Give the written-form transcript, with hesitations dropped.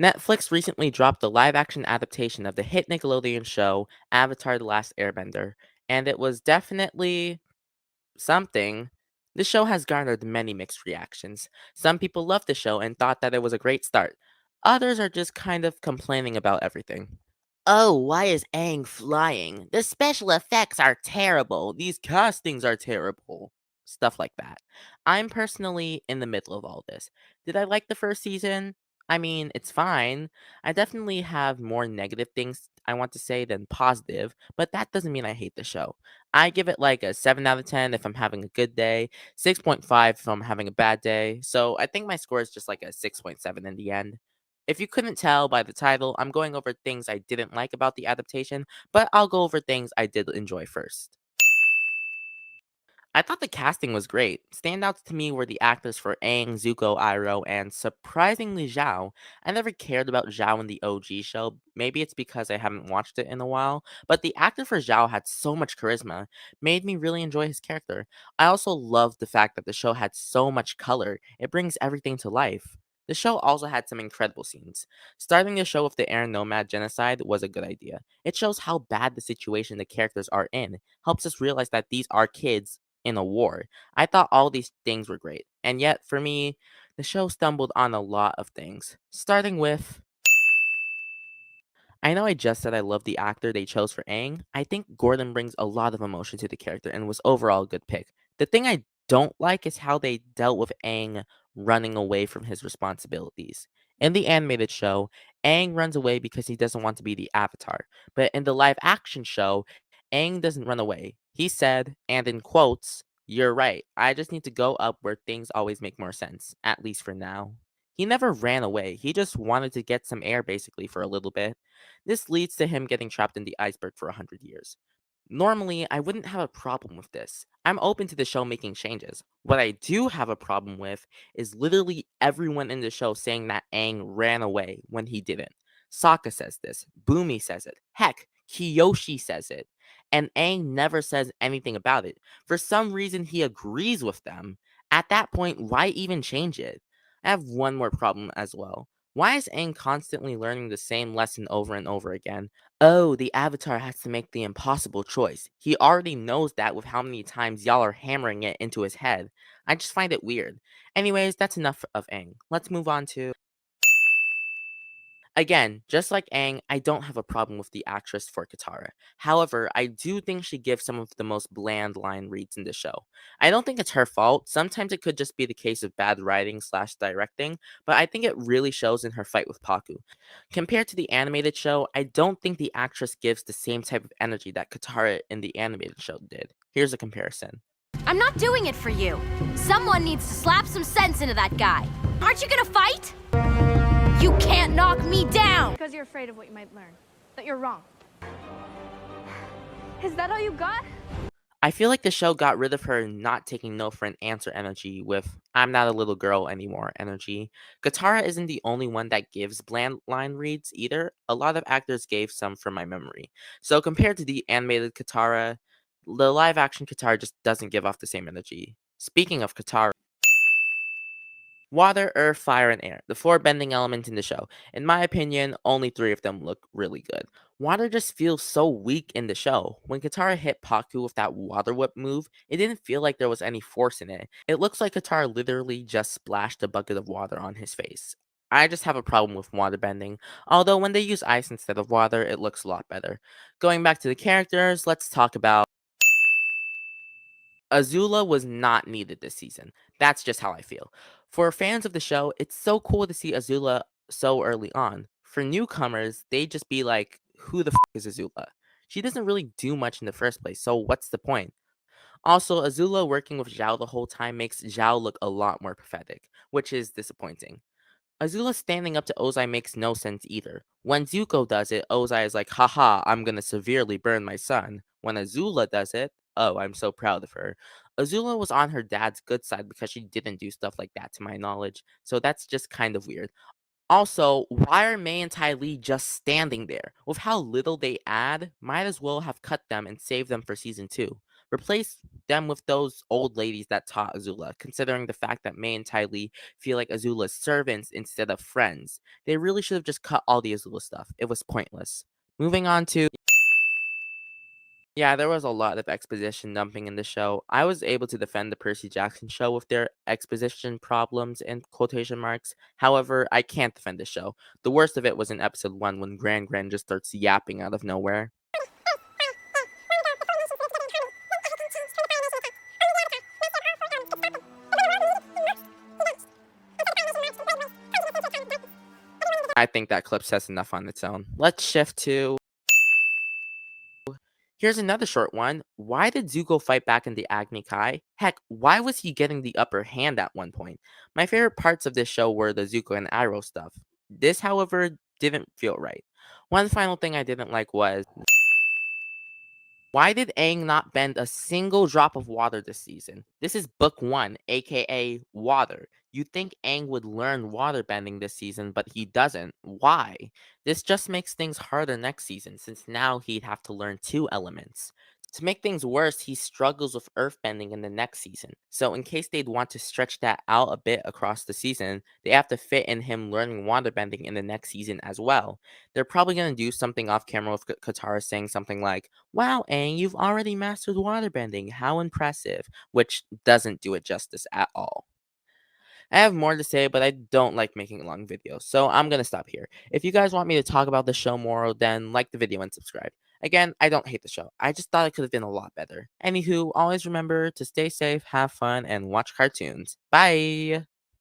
Netflix recently dropped the live action adaptation of the hit Nickelodeon show Avatar The Last Airbender, and it was definitely something. The show has garnered many mixed reactions. Some people loved the show and thought that it was a great start. Others are just kind of complaining about everything. Oh, why is Aang flying? The special effects are terrible. These castings are terrible. Stuff like that. I'm personally in the middle of all this. Did I like the first season? I mean, it's fine. I definitely have more negative things I want to say than positive, but that doesn't mean I hate the show. I give it like a 7 out of 10 if I'm having a good day, 6.5 if I'm having a bad day. So I think my score is just like a 6.7 in the end. If you couldn't tell by the title, I'm going over things I didn't like about the adaptation, but I'll go over things I did enjoy first. I thought the casting was great. Standouts to me were the actors for Aang, Zuko, Iroh, and surprisingly Zhao. I never cared about Zhao in the OG show. Maybe it's because I haven't watched it in a while, but the actor for Zhao had so much charisma, made me really enjoy his character. I also loved the fact that the show had so much color. It brings everything to life. The show also had some incredible scenes. Starting the show with the Air Nomad genocide was a good idea. It shows how bad the situation the characters are in, helps us realize that these are kids in a war. I thought all these things were great. And yet, for me, the show stumbled on a lot of things. Starting with, I know I just said I love the actor they chose for Aang. I think Gordon brings a lot of emotion to the character and was overall a good pick. The thing I don't like is how they dealt with Aang running away from his responsibilities. In the animated show, Aang runs away because he doesn't want to be the Avatar. But in the live action show, Aang doesn't run away. He said, and in quotes, "You're right. I just need to go up where things always make more sense, at least for now." He never ran away. He just wanted to get some air basically for a little bit. This leads to him getting trapped in the iceberg for 100 years. Normally, I wouldn't have a problem with this. I'm open to the show making changes. What I do have a problem with is literally everyone in the show saying that Aang ran away when he didn't. Sokka says this, Boomy says it, heck, Kiyoshi says it, and Aang never says anything about it. For some reason, he agrees with them. At that point, why even change it? I have one more problem as well. Why is Aang constantly learning the same lesson over and over again? Oh, the Avatar has to make the impossible choice. He already knows that with how many times y'all are hammering it into his head. I just find it weird. Anyways, that's enough of Aang. Let's move on to. Again, just like Aang, I don't have a problem with the actress for Katara. However, I do think she gives some of the most bland line reads in the show. I don't think it's her fault. Sometimes it could just be the case of bad writing slash directing, but I think it really shows in her fight with Paku. Compared to the animated show, I don't think the actress gives the same type of energy that Katara in the animated show did. Here's a comparison. I'm not doing it for you. Someone needs to slap some sense into that guy. Aren't you gonna fight? You can't knock me down! Because you're afraid of what you might learn. That you're wrong. Is that all you got? I feel like the show got rid of her not taking no for an answer energy with "I'm not a little girl anymore" energy. Katara isn't the only one that gives bland line reads either. A lot of actors gave some from my memory. So compared to the animated Katara, the live action Katara just doesn't give off the same energy. Speaking of Katara, water, earth, fire, and air, the four bending elements in the show. In my opinion, only three of them look really good. Water just feels so weak in the show. When Katara hit Paku with that water whip move, it didn't feel like there was any force in it. It looks like Katara literally just splashed a bucket of water on his face. I just have a problem with water bending, although when they use ice instead of water, it looks a lot better. Going back to the characters, let's talk about Azula was not needed this season. That's just how I feel. For fans of the show, it's so cool to see Azula so early on. For newcomers, they just be like, who the is Azula? She doesn't really do much in the first place, so what's the point? Also, Azula working with Zhao the whole time makes Zhao look a lot more pathetic, which is disappointing. Azula standing up to Ozai makes no sense either. When Zuko does it, Ozai is like, haha, I'm gonna severely burn my son. When Azula does it, oh, I'm so proud of her. Azula was on her dad's good side because she didn't do stuff like that to my knowledge, so that's just kind of weird. Also, why are Mei and Ty Lee just standing there? With how little they add, might as well have cut them and saved them for season 2. Replace them with those old ladies that taught Azula, considering the fact that May and Ty Lee feel like Azula's servants instead of friends. They really should have just cut all the Azula stuff. It was pointless. Moving on to yeah, there was a lot of exposition dumping in the show. I was able to defend the Percy Jackson show with their exposition problems and quotation marks. However, I can't defend the show. The worst of it was in episode 1 when Gran just starts yapping out of nowhere. I think that clip says enough on its own. Let's shift to here's another short one. Why did Zuko fight back in the Agni Kai? Heck, why was he getting the upper hand at one point? My favorite parts of this show were the Zuko and Iroh stuff. This, however, didn't feel right. One final thing I didn't like was why did Aang not bend a single drop of water this season? This is book 1, aka water. You'd think Aang would learn water bending this season, but he doesn't. Why? This just makes things harder next season, since now he'd have to learn 2 elements. To make things worse, he struggles with earthbending in the next season. So in case they'd want to stretch that out a bit across the season, they have to fit in him learning waterbending in the next season as well. They're probably going to do something off camera with Katara saying something like, "Wow, Aang, you've already mastered waterbending. How impressive," which doesn't do it justice at all. I have more to say, but I don't like making long videos, so I'm gonna stop here. If you guys want me to talk about the show more, then like the video and subscribe. Again, I don't hate the show. I just thought it could have been a lot better. Anywho, always remember to stay safe, have fun, and watch cartoons. Bye!